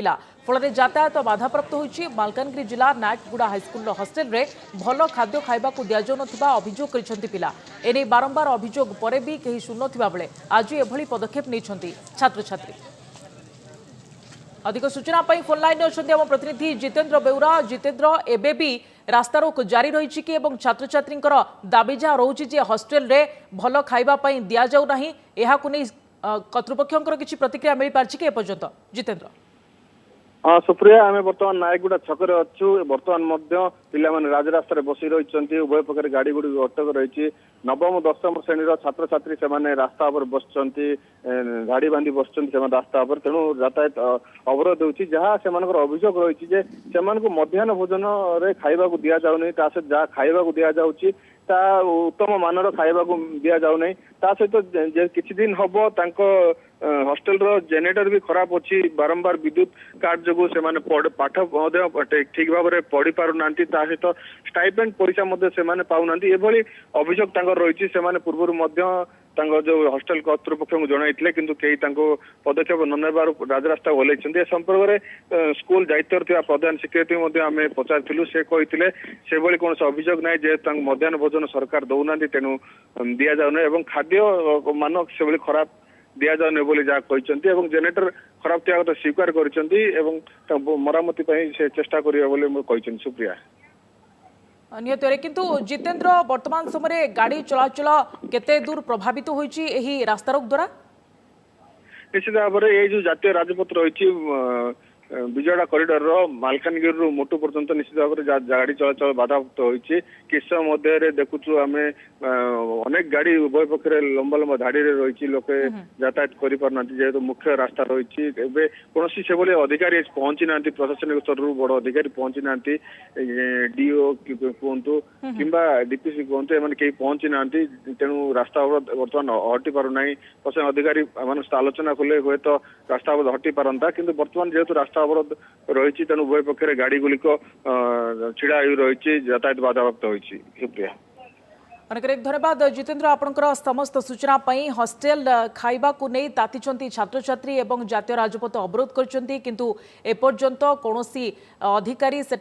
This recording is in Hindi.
पिला फल यातायात बाधाप्राप्त होती। मालकानगिरी जिला नायकगुड़ा हाईस्कल हस्टेल रे भल खाद्य खाइबा दिजाउनथिबा अभियोग करिसेंति पिला। एने बारंबार अभियोग परे भी कहीं शुणुथिबा बेले आज एभली पदक्षेप नेइछंति छात्र छात्री। अधिक सूचना पाई फोन लाइन अच्छे आम प्रतिनिधि जितेंद्र बेउरा। जितेंद्र एबे भी रास्ता रोक जारी रही कि छात्र छात्री दाबी जहाँ रोचे जे हस्टेल रे भल खाइबा पई दिया जाउ नाही, एहाकु नै कर्तृपक्षर किसी प्रतिक्रिया मिल पारछि कि एपर्यंत? जितेंद्र हाँ सुप्रिया, आम बर्तमान नायकगुड़ा छकरे अच्छु। बर्तमान पिला माने राजरास्ता बसी रही, उभय पक्षर गाड़ी गुड़ी अटक रही। नवम दशम श्रेणी छात्र छात्री से रास्ता पर बसचंती, गाड़ी बांधी बसचंती रास्ता पर, तेणु यातायात अवरोध होची। जहाँ से अभियोग रही जे से मध्याह्न भोजन रे खाइबा को दिया जाउनी, ता से जहाँ खाइबा को दिया जाउची ता उत्तम मानर खाइबा को दिया जाउ नै। ता सहित किछि दिन हबो तांको हॉस्टेल रो जेनेरेटर भी खराब अच्छी, बारंबार विद्युत काट जो से पाठ ठीक भाव में पढ़ी पार ना, सहित स्टाइपेंड पैसा से पाऊना। एभली अभियोग रही से पूर्व जो हॉस्टेल कर्तृपक्ष को जन किंतु कई पदक्षेप न राजरास्ता ओल्लैंटे। संपर्क में स्कूल दायित्व प्रधान शिक्षयित्री आम पचारू, से कहते से कौन अभियोग ना जे मध्याह्न भोजन सरकार दौना, तेणु दि जाऊना। खाद्य मान से खराब दिया जाने बोली जहाँ कहते, जेनेरेटर खराब थिया तो स्वीकार कर मरामती से चेष्टा करें। सुप्रिया निहत किंतु जितेंद्र वर्तमान समय गाड़ी चलाचल केते दूर प्रभावित होइछि एही रास्ता रोक द्वारा? निश्चित भाव में ये जो जातीय राजपथ रही विजयवाड़ा कॉरिडोर मालकानगिरी मोटू पर्यंत निश्चित भाव में गाड़ी चलाचल बाधाप्राप्त होती। किस मध्य देखुचु आम अनेक गाड़ी उभय पक्षर लंबा लंबा धाड़ी रही, लोके यातायात करना जेहेतु मुख्य रास्ता रही। कौन से भाई अधिकारी पहुंची ना, प्रशासनिक स्तर बड़ अधिकारी पहुंची ना, डीओ कहतु कि डीपीसी कहतु एम कहीं पहुंची ना, तेणु रास्ता बर्तमान हटि पार ना। प्रशासन अधिकारी मान आलोचना कले हुए तो रास्ता हटि पारंता, किंतु बर्तमान जेहेतु रास्ता अवरोध रही, तेणु उभय पक्षर गाड़ी गुड़िक छिड़ा रही, यातायात बाधाप्राप्त होती। सुप्रिया अनेक धन्यवाद जितेंद्र, आपनकर समस्त सूचना पाई। हॉस्टेल खाइबा को नहीं तातिचंती छात्र छात्री एवं जातीय राजपथ अवरोध करचंती, किंतु एपर्यंत कौनसी अधिकारी